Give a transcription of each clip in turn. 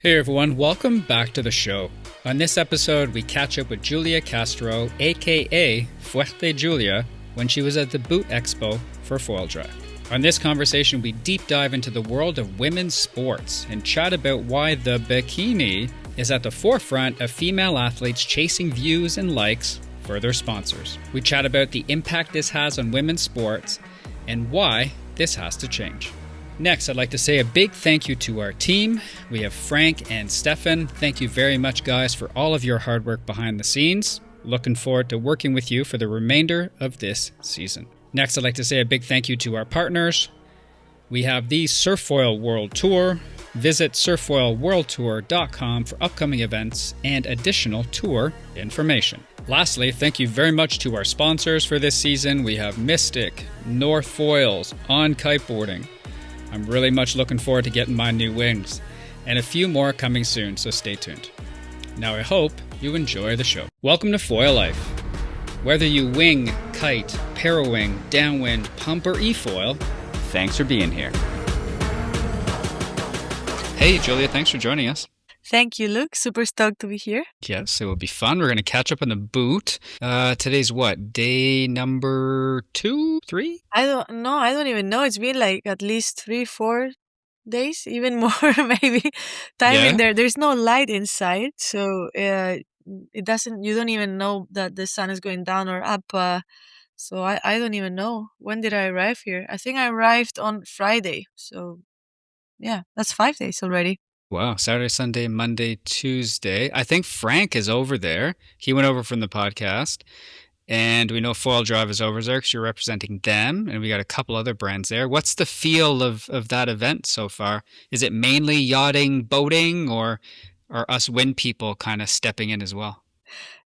Hey everyone, welcome back to the show. On this episode, we catch up with Julia Castro, aka Fuertejulia, when she was at the BOOT Expo for Foil Drive. On this conversation, we deep dive into the world of women's sports and chat about why the bikini is at the forefront of female athletes chasing views and likes for their sponsors. We chat about the impact this has on women's sports and why this has to change. Next, I'd like to say a big thank you to our team. We have Frank and Stefan. Thank you very much, guys, for all of your hard work behind the scenes. Looking forward to working with you for the remainder of this season. Next, I'd like to say a big thank you to our partners. We have the Surfoil World Tour. Visit surfoilworldtour.com for upcoming events and additional tour information. Lastly, thank you very much to our sponsors for this season. We have Mystic, North Foils, On Kiteboarding. I'm really much looking forward to getting my new wings, and a few more coming soon, so stay tuned. Now I hope you enjoy the show. Welcome to Foil Life. Whether you wing, kite, parawing, downwind, pump, or e-foil, thanks for being here. Hey Julia, thanks for joining us. Thank you, Luke. Super stoked to be here. Yes, it will be fun. We're going to catch up on the boot. Today's what? Day number 2, 3? I don't know. I don't even know. It's been like at least 3-4 days, even more maybe. Time in there. There's no light inside, so it doesn't. You don't even know that the sun is going down or up. So I don't even know. When did I arrive here? I think I arrived on Friday. So yeah, that's 5 days already. Wow, Saturday, Sunday, Monday, Tuesday. I think Frank is over there. He went over from the podcast. And we know Foil Drive is over there because you're representing them. And we got a couple other brands there. What's the feel of that event so far? Is it mainly yachting, boating, or are us wind people kind of stepping in as well?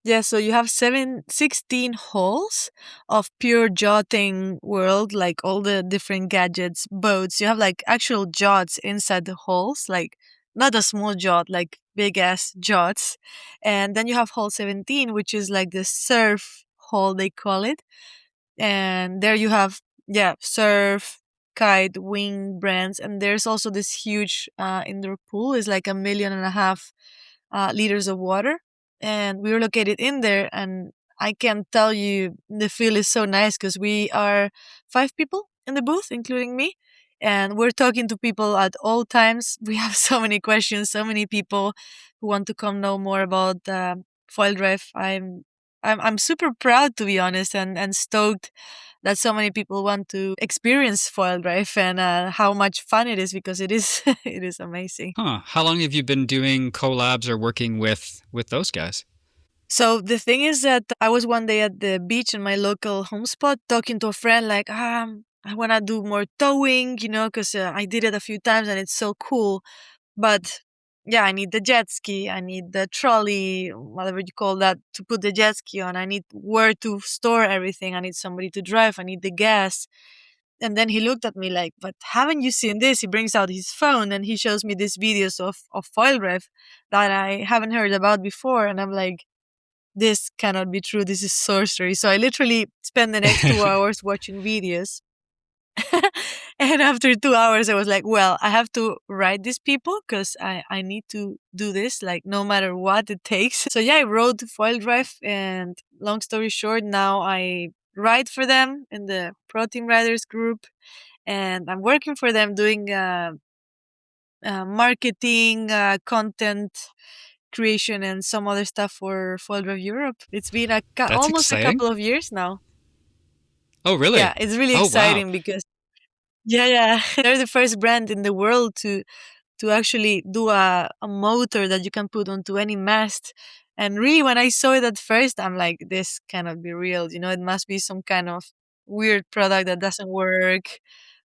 Yeah, so you have 16 halls of pure yachting world, like all the different gadgets, boats. You have like actual yachts inside the halls, like not a small yacht, like big ass yachts. And then you have hall 17, which is like the surf hall, they call it. And there you have, surf, kite, wing brands. And there's also this huge indoor pool, is like 1.5 million liters of water. And we were located in there, and I can tell you the feel is so nice because we are 5 people in the booth, including me, and we're talking to people at all times. We have so many questions, so many people who want to come know more about Foil Drive. I'm super proud, to be honest, and stoked that so many people want to experience Foil Drive and how much fun it is, because it is it is amazing. Huh. How long have you been doing collabs or working with those guys? So the thing is that I was one day at the beach in my local home spot talking to a friend like, I want to do more towing, because I did it a few times and it's so cool. But yeah, I need the jet ski, I need the trolley, whatever you call that, to put the jet ski on. I need where to store everything. I need somebody to drive. I need the gas. And then he looked at me like, but haven't you seen this? He brings out his phone and he shows me these videos of Foil Drive that I haven't heard about before. And I'm like, this cannot be true. This is sorcery. So I literally spent the next 2 hours watching videos. And after 2 hours, I was like, well, I have to write these people because I need to do this, like no matter what it takes. So yeah, I wrote Foil Drive, and long story short, now I write for them in the Pro Team Riders group, and I'm working for them doing marketing, content creation, and some other stuff for Foil Drive Europe. It's been almost exciting. a couple of years now. Oh, really? Yeah, it's really exciting. Wow. Because they're the first brand in the world to actually do a motor that you can put onto any mast. And really, when I saw it at first, I'm like, this cannot be real. It must be some kind of weird product that doesn't work.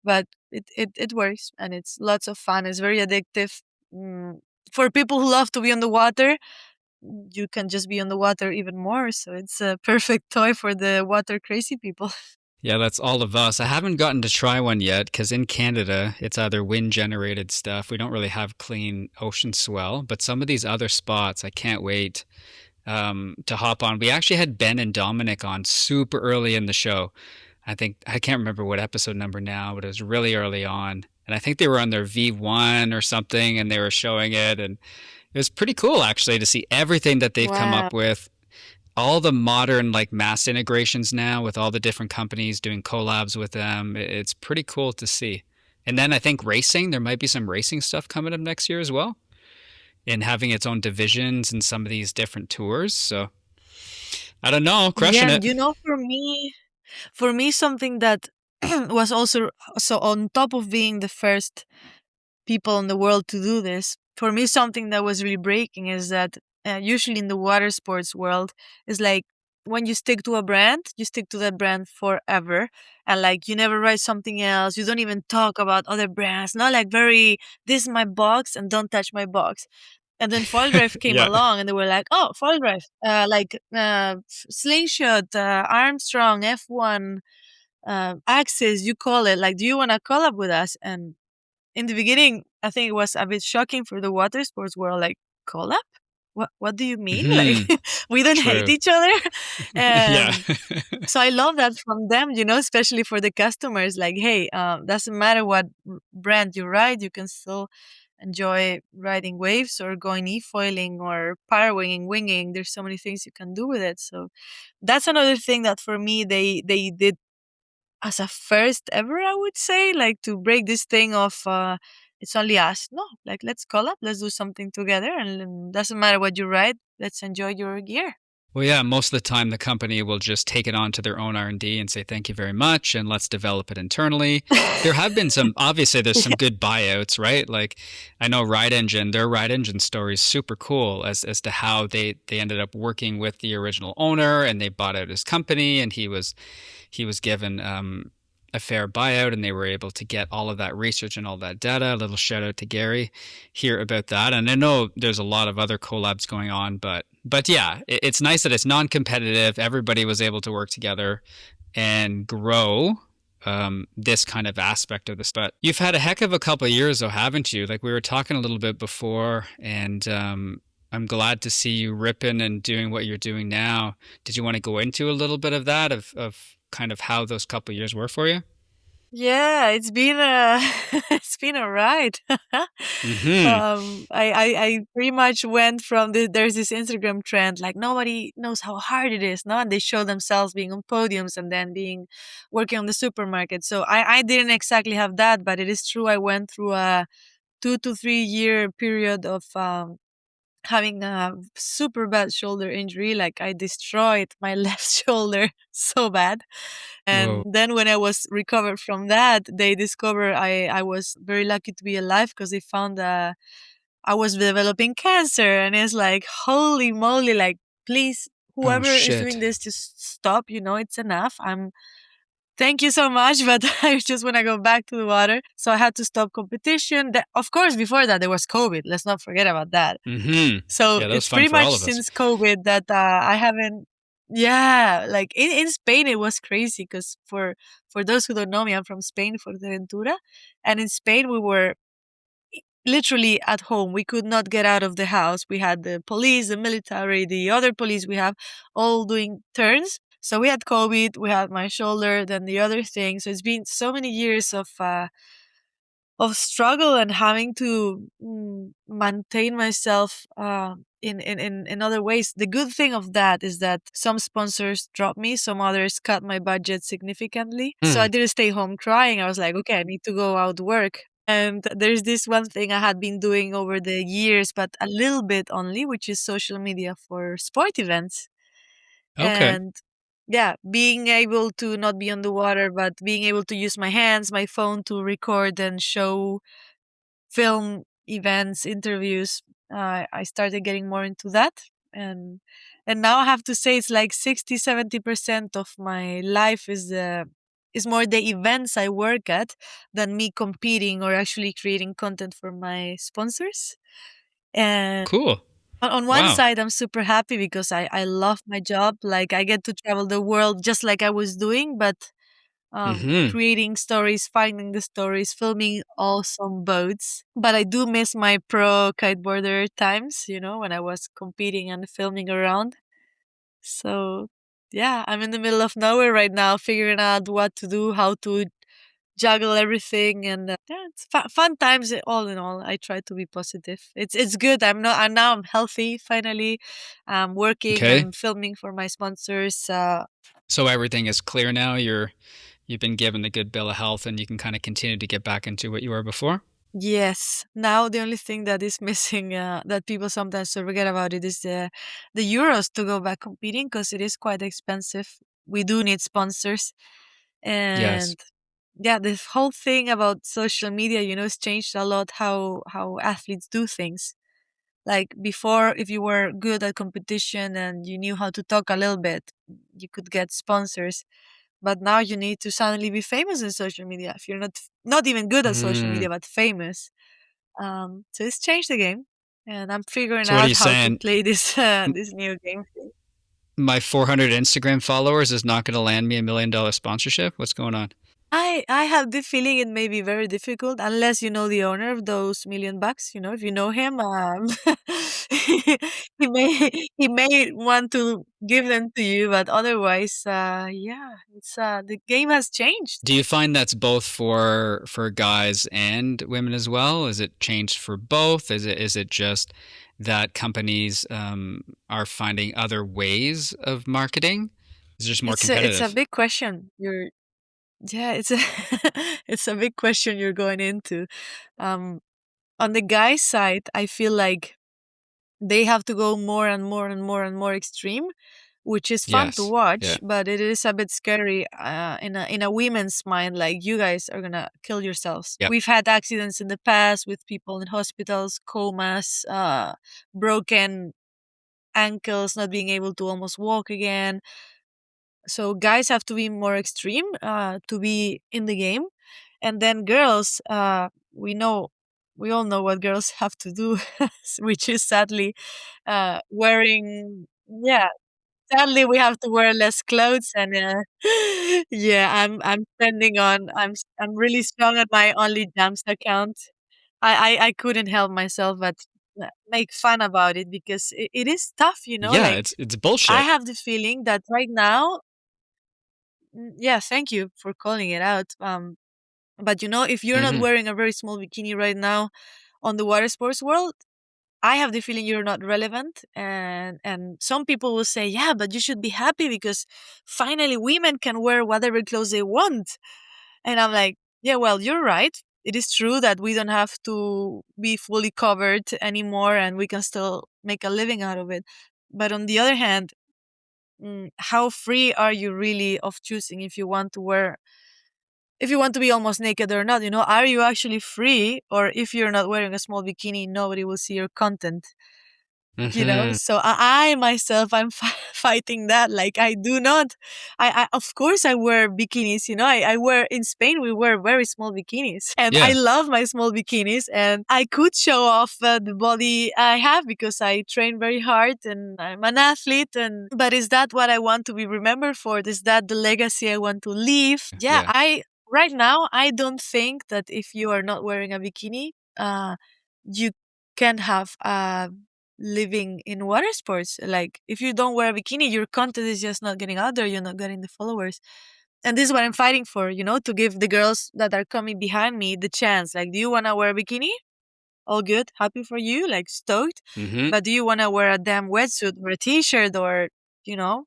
But it works, and it's lots of fun. It's very addictive. For people who love to be on the water, you can just be on the water even more. So it's a perfect toy for the water crazy people. Yeah, that's all of us. I haven't gotten to try one yet because in Canada, it's either wind-generated stuff. We don't really have clean ocean swell, but some of these other spots, I can't wait to hop on. We actually had Ben and Dominic on super early in the show. I can't remember what episode number now, but it was really early on. and I think they were on their V1 or something, and they were showing it, and it was pretty cool actually to see everything that they've come Wow. up with. All the modern like mass integrations now with all the different companies doing collabs with them. It's pretty cool to see. And then I think racing, there might be some racing stuff coming up next year as well, and having its own divisions and some of these different tours. So I don't know, Yeah, crushing and it. for me, something that was also so on top of being the first people in the world to do this. For me, something that was really breaking is that usually in the water sports world is like when you stick to a brand, you stick to that brand forever, and like you never write something else. You don't even talk about other brands. Not like very this is my box and don't touch my box. And then foil drive came Yeah. along, and they were like, "Oh, foil drive, slingshot, Armstrong, F1, Axis, you call it. Like, do you want to collab with us?" And in the beginning, I think it was a bit shocking for the water sports world, like, collab? What do you mean? Like, Hmm. we don't hate True. each other. Yeah. And so I love that from them, especially for the customers. Like, hey, doesn't matter what brand you ride, you can still enjoy riding waves or going e-foiling or power winging, winging. There's so many things you can do with it. So that's another thing that for me they did as a first ever, I would say, like to break this thing of it's only us. No, like let's call up, let's do something together, and doesn't matter what you ride. Let's enjoy your gear. Well, yeah, most of the time the company will just take it on to their own R&D and say thank you very much and let's develop it internally. There have been some obviously there's some Yeah. good buyouts, right? Like I know Ride Engine, their Ride Engine story is super cool as to how they ended up working with the original owner and they bought out his company and he was given a fair buyout and they were able to get all of that research and all that data. A little shout out to Gary here about that. And I know there's a lot of other collabs going on, but yeah, it's nice that it's non-competitive. Everybody was able to work together and grow this kind of aspect of this. But you've had a heck of a couple of years, though, haven't you? Like we were talking a little bit before, and I'm glad to see you ripping and doing what you're doing now. Did you want to go into a little bit of that, of kind of how those couple of years were for you? Yeah, it's been a it's been a ride. Mm-hmm. I pretty much went from there's this Instagram trend like nobody knows how hard it is, no, and they show themselves being on podiums and then being working on the supermarket. So I didn't exactly have that, but it is true I went through a 2 to 3 year period of having a super bad shoulder injury. Like I destroyed my left shoulder so bad. Whoa. And then when I was recovered from that, they discovered I was very lucky to be alive because they found I was developing cancer. And it's like, holy moly, like, please, Oh whoever is doing shit. this, just stop. It's enough. Thank you so much, but I just want to go back to the water. So I had to stop competition. Of course, before that, there was COVID. Let's not forget about that. Mm-hmm. So Yeah, that was it's fun pretty for much all of us. since COVID that I haven't. Yeah, like in Spain, it was crazy because for those who don't know me, I'm from Spain, Fuerteventura, and in Spain we were literally at home. We could not get out of the house. We had the police, the military, the other police we have all doing turns. So we had COVID, we had my shoulder, then the other thing. So it's been so many years of struggle and having to maintain myself in other ways. The good thing of that is that some sponsors dropped me, some others cut my budget significantly. So I Hmm. didn't stay home crying. I was like, okay, I need to go out work. And there's this one thing I had been doing over the years, but a little bit only, which is social media for sport events. Okay. And yeah, being able to not be on the water, but being able to use my hands, my phone to record and show film events, interviews. I started getting more into that, and and now I have to say it's like 60-70% of my life is more the events I work at than me competing or actually creating content for my sponsors. And Cool. on one Wow. side, I'm super happy because I love my job. Like I get to travel the world just like I was doing, but Mm-hmm. creating stories, finding the stories, filming awesome boats. But I do miss my pro kiteboarder times, when I was competing and filming around. So, yeah, I'm in the middle of nowhere right now, figuring out what to do, how to juggle everything, and yeah, it's fun times. All in all, I try to be positive. It's good. I'm not. And now I'm healthy. Finally, I'm working. Okay. I'm filming for my sponsors. So everything is clear now. You've been given the good bill of health, and you can kind of continue to get back into what you were before. Yes. Now the only thing that is missing, that people sometimes forget about it, is the euros to go back competing, because it is quite expensive. We do need sponsors, Yes. and yeah, this whole thing about social media, has changed a lot how athletes do things. Like before, if you were good at competition and you knew how to talk a little bit, you could get sponsors. But now you need to suddenly be famous in social media. If you're not even good at social Mm. media, but famous, so it's changed the game, and I'm figuring So what are out you how to saying? play this M- this new game. My 400 Instagram followers is not going to land me $1 million sponsorship. What's going on? I have the feeling it may be very difficult unless you know the owner of those $1 million. If you know him, he may want to give them to you, but otherwise, yeah, it's the game has changed. Do you find that's both for guys and women as well? Is it changed for both? Is it just that companies are finding other ways of marketing? Is it just more It's a competitive? big question. Yeah, it's a it's a big question you're going into. Um, on the guy side, I feel like they have to go more and more and more and more extreme, which is fun to Yes. watch, Yeah. but it is a bit scary in a women's mind. Like, you guys are gonna kill yourselves. Yep. We've had accidents in the past with people in hospitals, comas, broken ankles, not being able to almost walk again. So guys have to be more extreme to be in the game, and then girls, we all know what girls have to do, which is sadly wearing, yeah, sadly we have to wear less clothes, and yeah, I'm spending on I'm really strong at my only jams account. I couldn't help myself but make fun about it, because it is tough. Yeah, Like, it's I bullshit. have the feeling that right now. Yeah, thank you for calling it out. But if you're not Hmm. wearing a very small bikini right now on the water sports world, I have the feeling you're not relevant. And some people will say, yeah, but you should be happy because finally women can wear whatever clothes they want. And I'm like, yeah, well, you're right. It is true that we don't have to be fully covered anymore, and we can still make a living out of it. But on the other hand, how free are you really of choosing if you want to be almost naked or not? Are you actually free? Or if you're not wearing a small bikini, nobody will see your content. Hmm. So I myself, I'm fighting that. Like, I do not, of course I wear bikinis. I wear, in Spain we wear very small bikinis, and I Yeah. love my small bikinis, and I could show off the body I have because I train very hard and I'm an athlete. And but is that what I want to be remembered for? Is that the legacy I want to leave? Yeah, Yeah. I right now I don't think that if you are not wearing a bikini, you can have a living in water sports. Like, if you don't wear a bikini, your content is just not getting out there. You're not getting the followers. And this is what I'm fighting for, to give the girls that are coming behind me the chance. Like, do you want to wear a bikini? All good, happy for you, like, stoked. Hmm. But do you want to wear a damn wetsuit or a t-shirt, or, you know,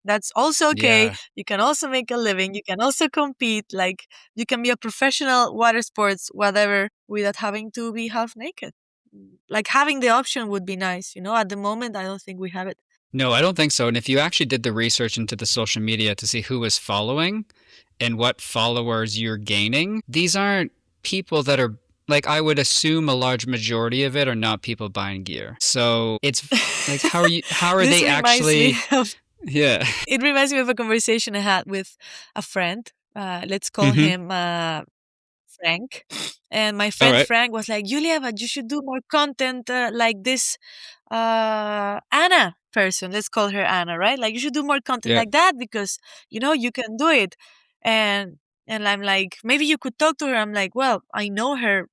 that's also okay. Yeah. You can also make a living. You can also compete. Like, you can be a professional water sports, whatever, without having to be half naked. Like, having the option would be nice. At the moment, I don't think we have it. No, I don't think so. And if you actually did the research into the social media to see who is following and what followers you're gaining, these aren't people that are like I would assume a large majority of it are not people buying gear. So it's like how are This they reminds me actually of yeah. it reminds me of a conversation I had with a friend. Let's call Mhm. him Frank. And my All friend right. Frank was like, Julia, but you should do more content like this Anna person. Let's call her Anna, right? Like, you should do more content Yeah. like that because you can do it. And and I'm like, maybe you could talk to her. I'm like, well, I know her.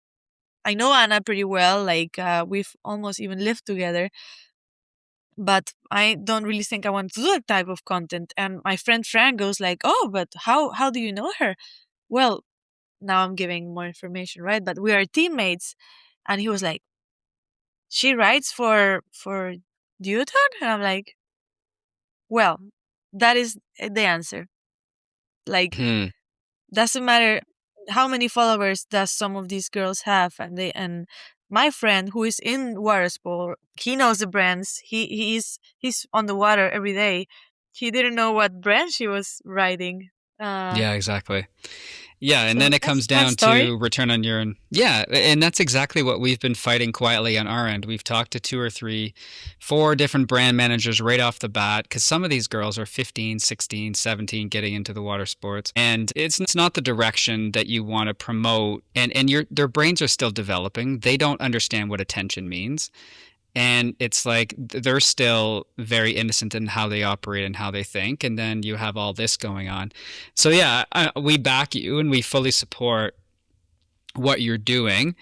I know Anna pretty well. Like, we've almost even lived together, but I don't really think I want to do that type of content. And my friend Frank goes like, "Oh, but how do you know her?" Well, now I'm giving more information, right? But we are teammates. And he was like, she writes for Newton? And I'm like, well, that is the answer. Like, Hmm. doesn't matter how many followers does some of these girls have, and my friend who is in water sport, he knows the brands. He's on the water every day. He didn't know what brand she was riding. Uh, Yeah, exactly. Yeah, and so then it that's comes my down story. to return on urine. Yeah, and that's exactly what we've been fighting quietly on our end. We've talked to 2 or 3, 4 different brand managers right off the bat because some of these girls are 15, 16, 17 getting into the water sports. And it's not the direction that you want to promote. And their brains are still developing. They don't understand what attention means. And it's like they're still very innocent in how they operate and how they think. And then you have all this going on. So, yeah, we back you and we fully support what you're doing.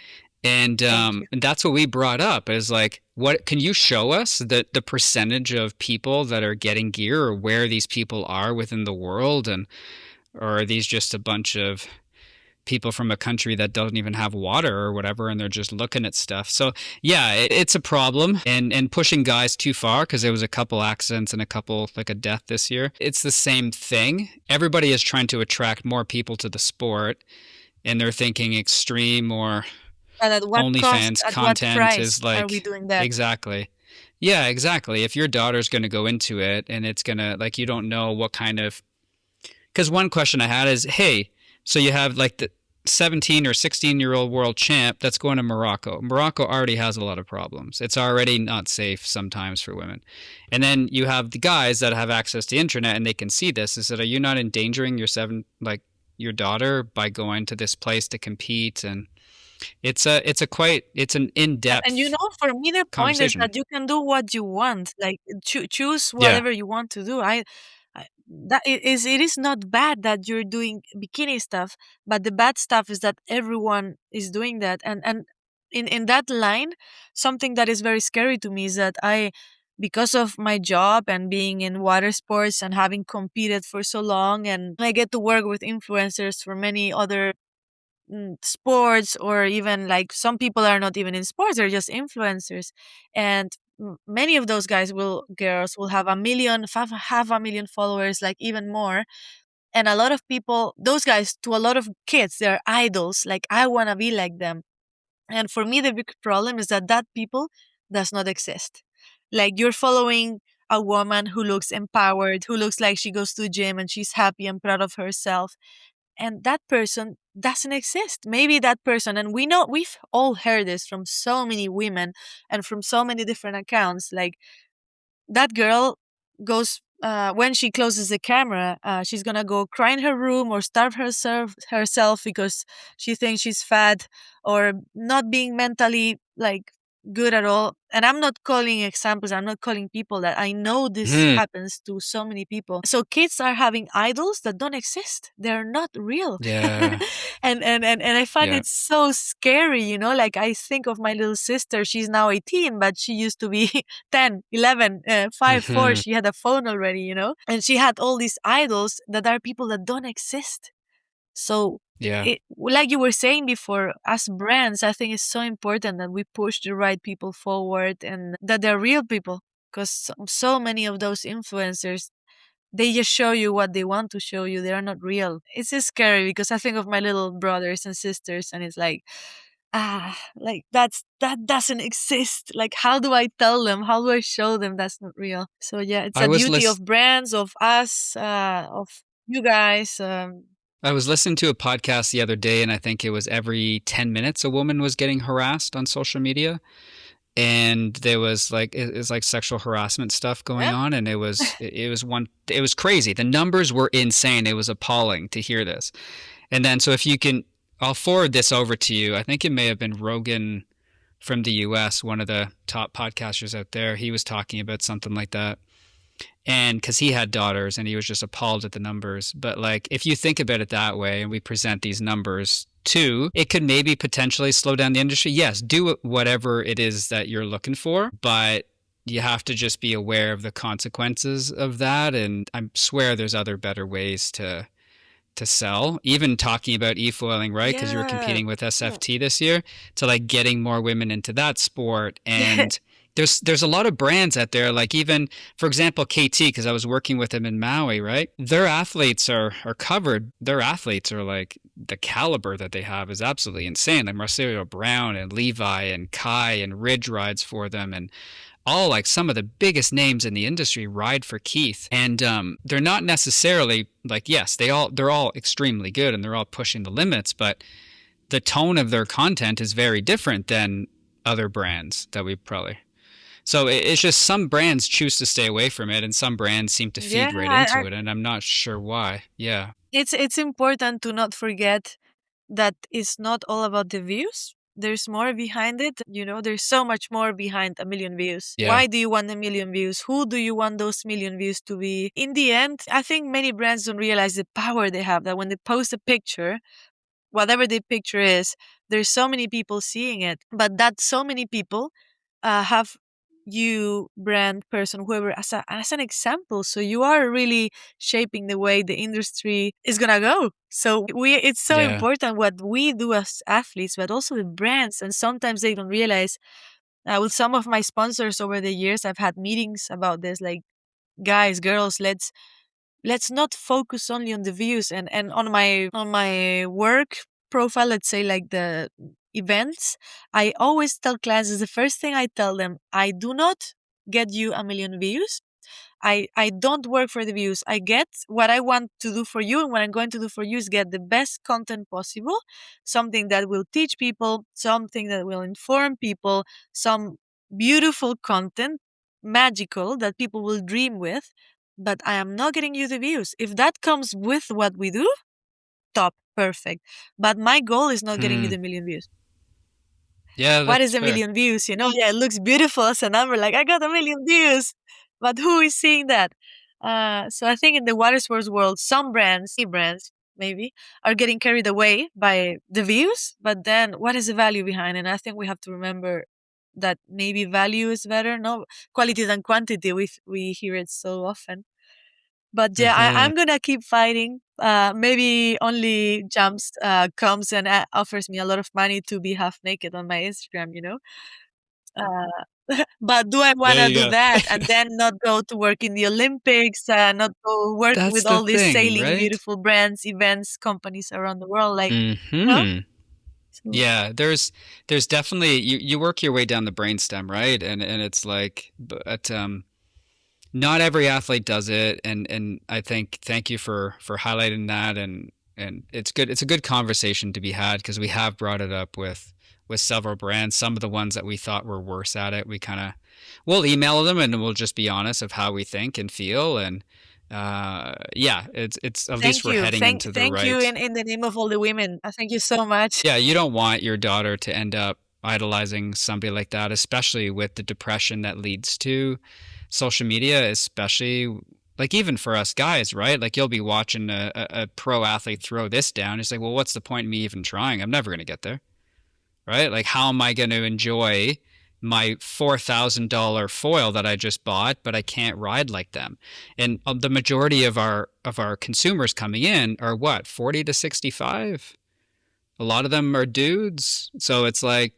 Thank you. And that's what we brought up is like, what can you show us the percentage of people that are getting gear or where these people are within the world? And or are these just a bunch of people from a country that doesn't even have water or whatever and they're just looking at stuff. So yeah, it's a problem and pushing guys too far because there was a couple accidents and a couple like a death this year. It's the same thing. Everybody is trying to attract more people to the sport and they're thinking extreme or And at what cost? OnlyFans At what content price is are we like doing that? exactly. Yeah, exactly. If your daughter's going to go into it and it's going to like you don't know what kind of because one question I had is, hey, so you have like the 17 or 16-year-old world champ that's going to Morocco. Morocco already has a lot of problems. It's already not safe sometimes for women. And then you have the guys that have access to the internet and they can see this. Is that are you not endangering your daughter by going to this place to compete? And it's an And you in-depth know, for me, the point is conversation. that you can do what you want. Like choose Yeah. whatever you want to do. It is not bad that you're doing bikini stuff, but the bad stuff is that everyone is doing that. And in that line, something that is very scary to me is that because of my job and being in water sports and having competed for so long, and I get to work with influencers for many other sports, or even like some people are not even in sports, they're just influencers. And many of those girls will have half a million followers, like even more. And a lot of people, those guys, to a lot of kids, they're idols. Like, I want to be like them. And for me, the big problem is that people does not exist. Like, you're following a woman who looks empowered, who looks like she goes to the gym and she's happy and proud of herself, and that person doesn't exist. Maybe that person, and we've all heard this from so many women and from so many different accounts, like, that girl goes, when she closes the camera, she's gonna go cry in her room or starve herself because she thinks she's fat or not being mentally like good at all. And I'm not calling examples, I'm not calling people, that I know this Hmm. happens to so many people. So kids are having idols that don't exist, they're not real. Yeah. And I find Yeah. it so scary, like, I think of my little sister. She's now 18, but she used to be 10, 11, 5, 4. Hmm. She had a phone already, and she had all these idols that are people that don't exist. So, Yeah. like you were saying before, as brands, I think it's so important that we push the right people forward and that they're real people, because so many of those influencers, they just show you what they want to show you. They are not real. It's just scary because I think of my little brothers and sisters, and it's like, like, that doesn't exist. Like, how do I tell them? How do I show them that's not real? So yeah, it's I a was duty list of brands, of us, of you guys. I was listening to a podcast the other day, and I think it was every 10 minutes a woman was getting harassed on social media. And there was like, it was like sexual harassment stuff going Yeah. on. And it was crazy. The numbers were insane. It was appalling to hear this. And then, so if you can, I'll forward this over to you. I think it may have been Rogan from the US, one of the top podcasters out there. He was talking about something like that. And because he had daughters and he was just appalled at the numbers. But like, if you think about it that way and we present these numbers too, it could maybe potentially slow down the industry. Yes, do whatever it is that you're looking for, but you have to just be aware of the consequences of that. And I swear there's other better ways to sell, even talking about e-foiling, right? Because you were Yeah. competing with SFT this year, to like getting more women into that sport. And there's a lot of brands out there, like even, for example, KT, because I was working with them in Maui, right? Their athletes are covered. Their athletes are like, the caliber that they have is absolutely insane. Like Marcelo Brown and Levi and Kai, and Ridge rides for them, and all like some of the biggest names in the industry ride for Keith. And they're not necessarily like, yes, they're all extremely good and they're all pushing the limits, but the tone of their content is very different than other brands that we probably. So it's just some brands choose to stay away from it and some brands seem to Yeah, feed right into it, and I'm not sure why. Yeah. it's important to not forget that it's not all about the views. There's more behind it. There's so much more behind a million views. Yeah. Why do you want a million views? Who do you want those million views to be? In the end, I think many brands don't realize the power they have, that when they post a picture, whatever the picture is, there's so many people seeing it, but that so many people have you, brand person, whoever, as an example. So you are really shaping the way the industry is gonna go. So it's so Yeah. important what we do as athletes, but also the brands. And sometimes they don't realize. With some of my sponsors over the years, I've had meetings about this, like, guys, girls, let's not focus only on the views. And on my work profile, let's say, like the events, I always tell clients, is the first thing I tell them, I do not get you a million views. I don't work for the views. I get what I want to do for you, and what I'm going to do for you is get the best content possible, something that will teach people, something that will inform people, some beautiful content, magical, that people will dream with. But I am not getting you the views. If that comes with what we do, top, perfect. But my goal is not getting you Hmm. the million views. Yeah, What is that's a fair. million views? Yeah, it looks beautiful as a number, like, I got a million views, but who is seeing that? So I think in the water sports world, some brands maybe, are getting carried away by the views, but then what is the value behind? And I think we have to remember that maybe value is better, no, quality than quantity. We hear it so often. But yeah, I'm gonna keep fighting. Maybe only Jumps comes and offers me a lot of money to be half naked on my Instagram. But do I There wanna you do go. that and then not go to work in the Olympics, not go work That's with the all these thing, sailing right? beautiful brands, events, companies around the world? Like, no? Hmm. So Yeah, there's definitely, you work your way down the brainstem, right? And it's like, but not every athlete does it, and I think, thank you for highlighting that. And it's good, it's a good conversation to be had, because we have brought it up with several brands. Some of the ones that we thought were worse at it, we kind of, we'll email them and we'll just be honest of how we think and feel. And yeah, it's at least thank we're you. heading Thank into the thank you right. in the name of all the women. Thank you so much. Yeah, you don't want your daughter to end up idolizing somebody like that, especially with the depression that leads to social media, especially like even for us guys, right? Like you'll be watching a pro athlete throw this down. It's like, well, what's the point in me even trying? I'm never going to get there, right? Like, how am I going to enjoy my $4,000 foil that I just bought, but I can't ride like them? And the majority of our consumers coming in are what, 40 to 65? A lot of them are dudes. So it's like,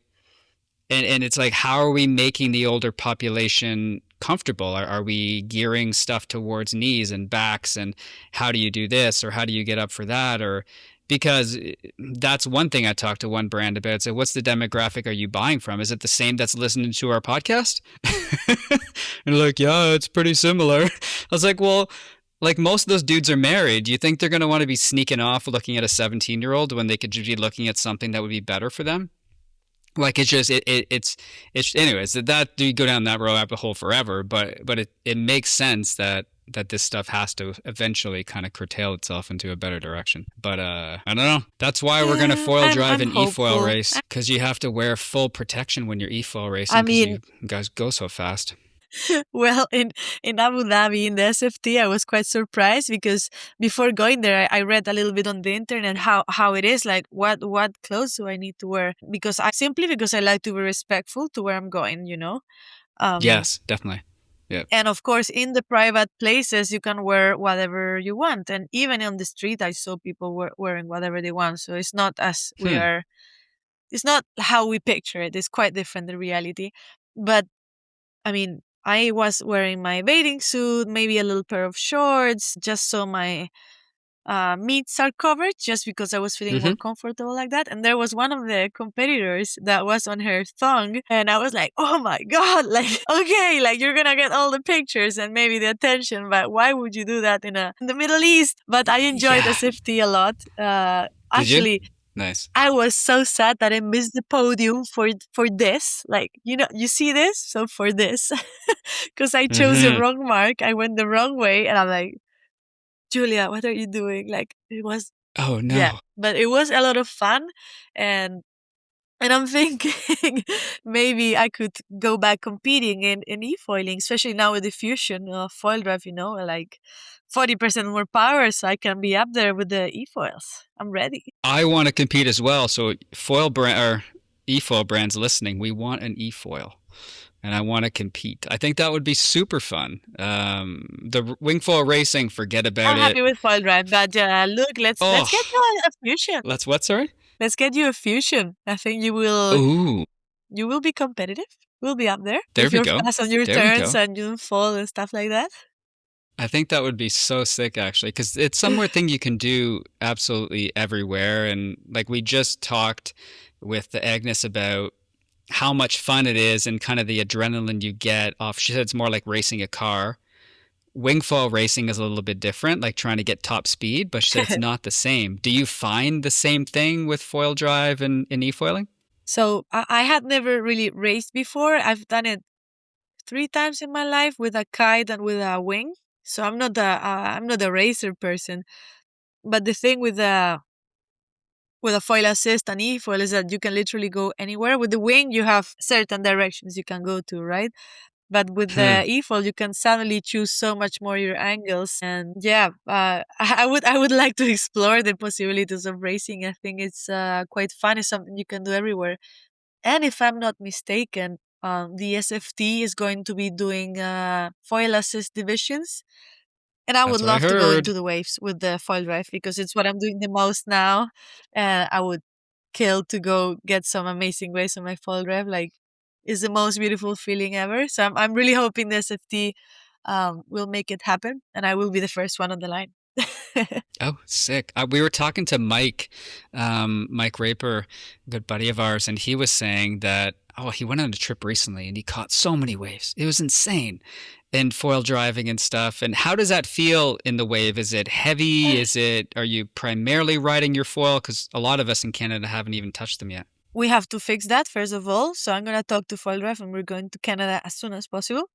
and it's like, how are we making the older population comfortable? Are we gearing stuff towards knees and backs, and how do you do this, or how do you get up for that? Or because that's one thing I talked to one brand about. So what's the demographic are you buying from? Is it the same that's listening to our podcast? And like, yeah, it's pretty similar. I was like, well, like most of those dudes are married. Do you think they're going to want to be sneaking off looking at a 17-year-old when they could just be looking at something that would be better for them? Like it's just it's anyways, that you go down that rabbit hole forever, but it makes sense that this stuff has to eventually kind of curtail itself into a better direction. But I don't know. That's why we're gonna Yeah, foil drive I'm an e-foil hopeful. race, because you have to wear full protection when you're e-foil I racing, because mean, you guys go so fast. well, in Abu Dhabi, in the SFT, I was quite surprised because before going there, I read a little bit on the internet how it is, like what clothes do I need to wear, because I like to be respectful to where I'm going. Um, Yes, definitely. Yeah. And of course, in the private places, you can wear whatever you want. And even on the street, I saw people wearing whatever they want. So it's not as we Hmm. are, it's not how we picture it. It's quite different, the reality. But I mean, I was wearing my bathing suit, maybe a little pair of shorts, just so my meats are covered, just because I was feeling Hmm. more comfortable like that. And there was one of the competitors that was on her thong, and I was like, oh my God, like, okay, like you're gonna get all the pictures and maybe the attention, but why would you do that in the Middle East? But I enjoyed Yeah. SFT a lot. Did you? Actually, Nice. I was so sad that I missed the podium for this. Like, you see this? So for this, because I chose the Hmm. wrong mark, I went the wrong way, and I'm like, Julia, what are you doing? Like, it was, Oh yeah, no. but it was a lot of fun, and I'm thinking maybe I could go back competing in e-foiling, especially now with the fusion foil drive. Like 40% more power, so I can be up there with the e-foils. I'm ready. I want to compete as well. So foil brand or e-foil brands listening, we want an e-foil. And I want to compete. I think that would be super fun. The wingfoil racing, forget about I'm it. happy with foil drive, but look, let's Oh, get you a fusion. let's what? Sorry. Let's get you a fusion. I think Ooh, you will be competitive. We'll be up there there if we you're go. fast on your There we turns go. and you fall and stuff like that. I think that would be so sick, actually, because it's somewhere thing you can do absolutely everywhere. And like we just talked with Agnes about how much fun it is and kind of the adrenaline you get off. She said it's more like racing a car. Wingfoil racing is a little bit different, like trying to get top speed, but she said it's not the same. Do you find the same thing with foil drive and e-foiling? So I had never really raced before. I've done it 3 times in my life with a kite and with a wing. So I'm not a racer person. But the thing with a foil assist and e-foil is that you can literally go anywhere. With the wing, you have certain directions you can go to, right? But with Hmm, the e-foil, you can suddenly choose so much more your angles. And yeah, I would like to explore the possibilities of racing. I think it's quite fun. It's something you can do everywhere. And if I'm not mistaken, the SFT is going to be doing foil assist divisions. And I would that's what I love to go heard. into the waves with the foil drive because it's what I'm doing the most now. And I would kill to go get some amazing waves on my foil drive. Like, it's the most beautiful feeling ever. So I'm really hoping the SFT will make it happen and I will be the first one on the line. Oh, sick. We were talking to Mike Raper, a good buddy of ours, and he was saying that, oh, he went on a trip recently and he caught so many waves. It was insane. And foil driving and stuff. And how does that feel in the wave? Is it heavy? Are you primarily riding your foil? Because a lot of us in Canada haven't even touched them yet. We have to fix that first of all. So I'm gonna talk to Foil Drive and we're going to Canada as soon as possible.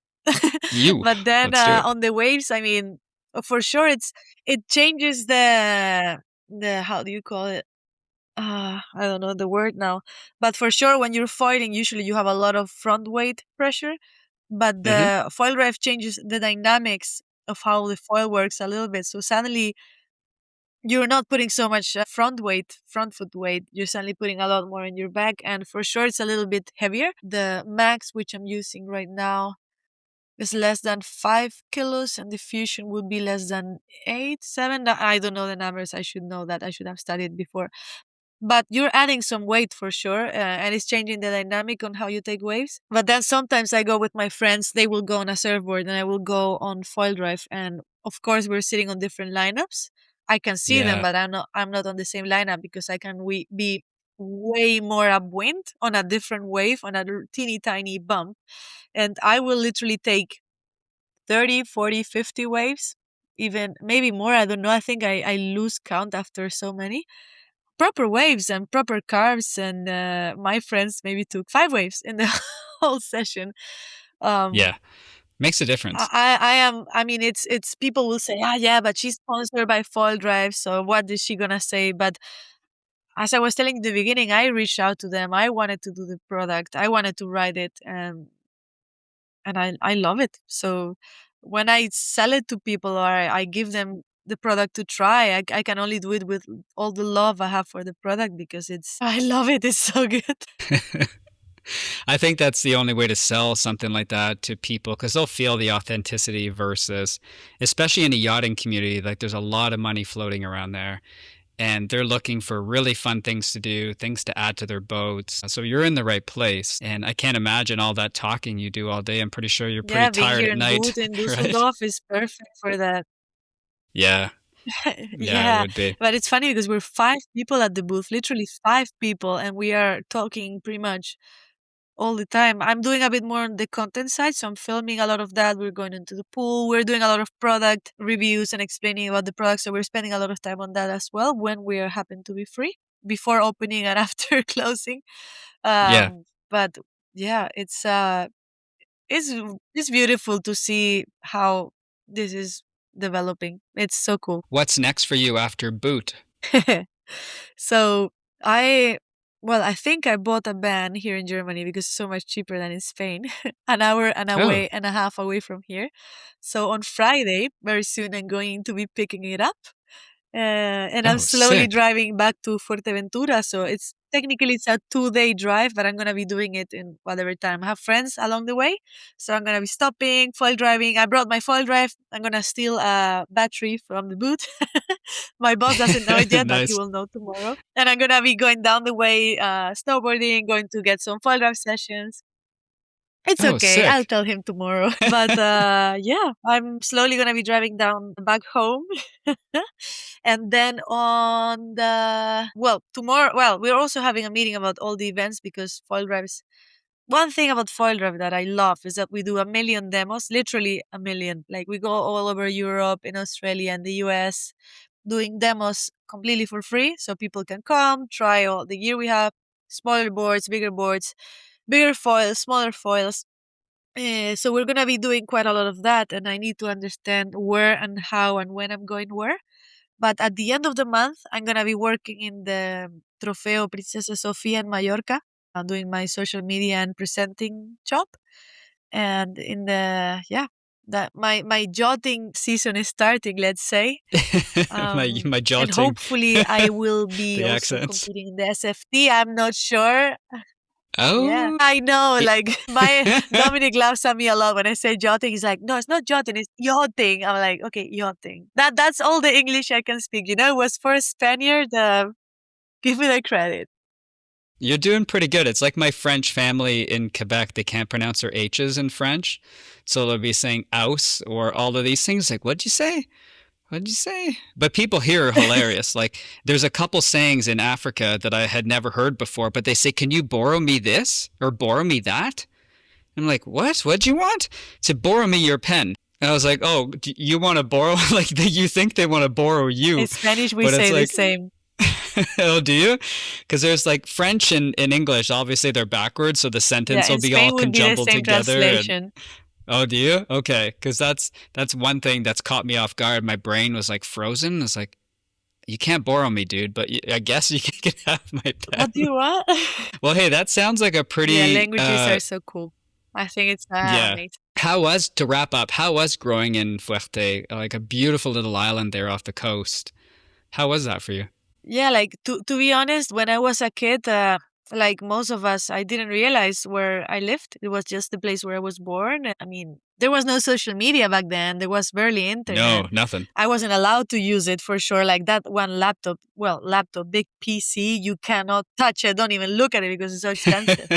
You, But then let's do it. on the waves, I mean, for sure it changes the how do you call it? I don't know the word now. But for sure, when you're foiling, usually you have a lot of front weight pressure. But Hmm. the foil drive changes the dynamics of how the foil works a little bit. So suddenly you're not putting so much front foot weight. You're suddenly putting a lot more in your back. And for sure, it's a little bit heavier. The max, which I'm using right now, is less than 5 kilos, and the fusion would be less than 8, 7. I don't know the numbers. I should know that. I should have studied before. But you're adding some weight for sure, and it's changing the dynamic on how you take waves. But then sometimes I go with my friends, they will go on a surfboard and I will go on foil drive. And of course, we're sitting on different lineups. I can see them, Yeah. but I'm not on the same lineup because I can be way more upwind on a different wave on a teeny tiny bump. And I will literally take 30, 40, 50 waves, even maybe more. I don't know. I think I lose count after so many proper waves and proper carves, and my friends maybe took 5 waves in the whole session. um Yeah. Makes a difference. I mean, it's people will say, ah, yeah, but she's sponsored by foil drive, so what is she gonna say? But as I was telling in the beginning, I reached out to them. I wanted to do the product, I wanted to ride it, and I love it. So when I sell it to people or I give them the product to try, I can only do it with all the love I have for the product because I love it. It's so good. I think that's the only way to sell something like that to people because they'll feel the authenticity versus, especially in the yachting community, like there's a lot of money floating around there and they're looking for really fun things to do, things to add to their boats. So you're in the right place. And I can't imagine all that talking you do all day. I'm pretty sure you're pretty Yeah, being tired here at in night, BOOT in right? Düsseldorf is perfect for that. Yeah. Yeah, it Yeah, would be. but it's funny because we're five people at the booth, literally five people, and we are talking pretty much all the time. I'm doing a bit more on the content side, so I'm filming a lot of that. We're going into the pool. We're doing a lot of product reviews and explaining about the products. So we're spending a lot of time on that as well when we are happen to be free before opening and after closing. Yeah. But yeah, it's it's beautiful to see how this is developing. It's so cool. What's next for you after Boot? So I, well, I think I bought a van here in Germany because it's so much cheaper than in Spain, an hour and Oh, away and a half away from here. So on Friday, very soon, I'm going to be picking it up and I'm oh, slowly sick. driving back to Fuerteventura. So it's technically it's a 2 day drive, but I'm gonna be doing it in whatever time. I have friends along the way, so I'm gonna be stopping, foil driving. I brought my foil drive. I'm gonna steal a battery from the boot. My boss doesn't know it yet, but he Nice. will know tomorrow. And I'm gonna be going down the way, snowboarding, going to get some foil drive sessions. It's Oh, okay. I'll sick. tell him tomorrow. But yeah, I'm slowly gonna be driving down back home. And then on the, well, tomorrow, well, we're also having a meeting about all the events because foil drives. One thing about foil drive that I love is that we do a million demos, literally a million. Like we go all over Europe, in Australia and the US, doing demos completely for free, so people can come try all the gear we have, smaller boards, bigger foils, smaller foils. So we're gonna be doing quite a lot of that, and I need to understand where and how and when I'm going where. But at the end of the month, I'm gonna be working in the Trofeo Princesa Sofia in Mallorca, doing my social media and presenting job. And in the, yeah, that my yachting season is starting, let's say. My And jolting. hopefully I will be The also accents. competing in the SFT. I'm not sure. Yeah, Oh, I know. it- Like my Dominic laughs at me a lot when I say yachting. He's like, "No, it's not yachting. It's yachting." I'm like, "Okay, yachting." That's all the English I can speak. It was for a Spaniard. Give me the credit. you're doing pretty good. It's like my French family in Quebec. They can't pronounce their H's in French. So they'll be saying aus or all of these things. Like, what'd you say? What'd you say? But people here are hilarious. Like, there's a couple sayings in Africa that I had never heard before, but they say, can you borrow me this or borrow me that? I'm like, what? What'd you want? To borrow me your pen. And I was like, oh, you want to borrow? Like, you think they want to borrow In you, Spanish, we but it's say the like, same. oh, do you? Because there's like French and English, obviously they're backwards, so the Yeah, sentence will in be all Spain would be the conjumbled same together. And translation. oh, do you? Okay, because that's one thing that's caught me off guard. My brain was like frozen. It's like, you can't borrow me, dude, but I guess you can have my What do pen. you want? Well, hey, that sounds like a Yeah, pretty languages are so cool. I think it's yeah. amazing. How was to wrap up? How was growing in Fuerte, like a beautiful little island there off the coast? How was that for you? Yeah, like to be honest, when I was a kid, like most of us, I didn't realize where I lived. It was just the place where I was born. I mean, there was no social media back then. There was barely internet. No, nothing. I wasn't allowed to use it for sure. Like that one laptop, well, laptop, big PC, you cannot touch it. Don't even look at it because it's so expensive.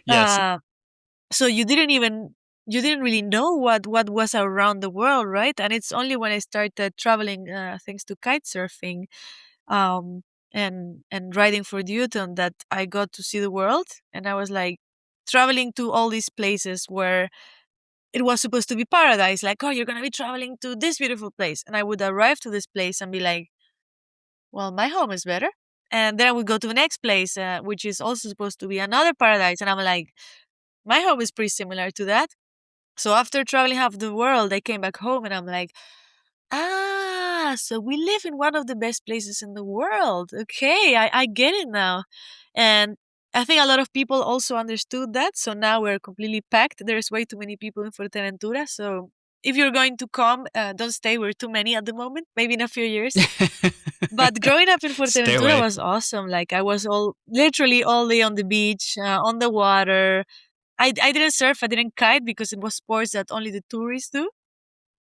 Yes. Uh, so you didn't really know what was around the world, right? And it's only when I started traveling, thanks to kite surfing, um, and riding for Newton that I got to see the world. And I was like traveling to all these places where it was supposed to be paradise. Like, oh, you're gonna be traveling to this beautiful place, and I would arrive to this place and be like, well, my home is better. And then I would go to the next place, which is also supposed to be another paradise, and I'm like, my home is pretty similar to that. So after traveling half the world, I came back home and I'm like, ah, so we live in one of the best places in the world. Okay, I get it now. And I think a lot of people also understood that. So now we're completely packed. There's way too many people in Fuerteventura. So if you're going to come, don't stay. We're too many at the moment. Maybe in a few years. But growing up in Fuerteventura was awesome. Like I was literally all day on the beach, on the water. I didn't surf. I didn't kite because it was sports that only the tourists do.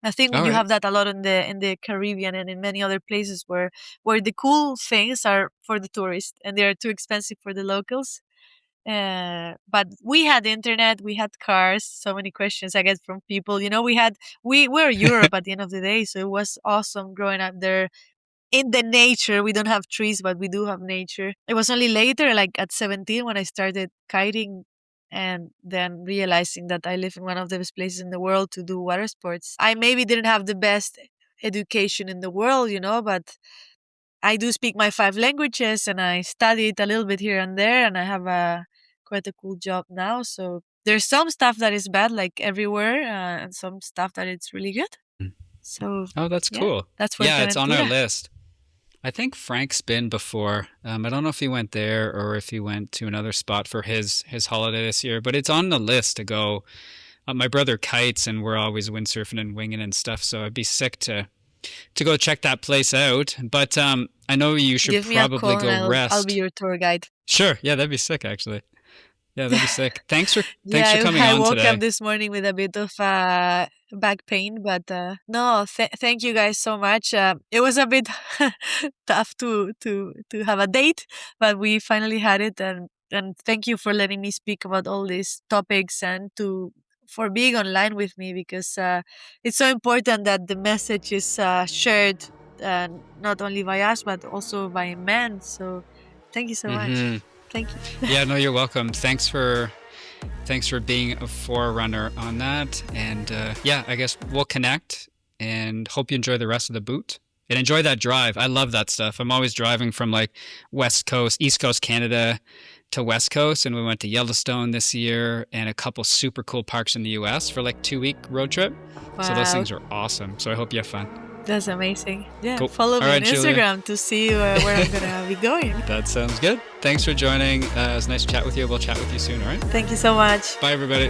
I think you have that a lot in the Caribbean and in many other places where the cool things are for the tourists and they are too expensive for the locals. But we had internet, we had cars. So many questions I get from people. You know, we were Europe at the end of the day, so it was awesome growing up there in the nature. We don't have trees, but we do have nature. It was only later, like at 17, when I started kiting and then realizing that I live in one of the best places in the world to do water sports. I maybe didn't have the best education in the world, you know, but I do speak my 5 languages and I studied a little bit here and there, and I have quite a cool job now. So there's some stuff that is bad, like everywhere, and some stuff that it's really good. So that's cool. That's what it's on our list. I think Frank's been before. I don't know if he went there or if he went to another spot for his holiday this year, but it's on the list to go. My brother kites and we're always windsurfing and winging and stuff, so I'd be sick to go check that place out. But I know you should probably go rest. I'll be your tour guide. Sure. Yeah, that'd be sick, actually. Yeah, that'd be sick. Thanks for coming on today. I woke up this morning with a bit of back pain, but no, thank you guys so much. It was a bit tough to have a date, but we finally had it, and thank you for letting me speak about all these topics and for being online with me, because it's so important that the message is shared, not only by us but also by men. So thank you so much. Thank you. Yeah, no, you're welcome. Thanks for being a forerunner on that. And I guess we'll connect and hope you enjoy the rest of the boot and enjoy that drive. I love that stuff. I'm always driving from like East Coast Canada to West Coast. And we went to Yellowstone this year and a couple super cool parks in the US for like 2-week road trip. Wow. So those things are awesome. So I hope you have fun. That's amazing. Yeah, cool. Follow me on Instagram, Julia, to see where I'm going to be going. That sounds good. Thanks for joining. It was nice to chat with you. We'll chat with you soon, all right? Thank you so much. Bye, everybody.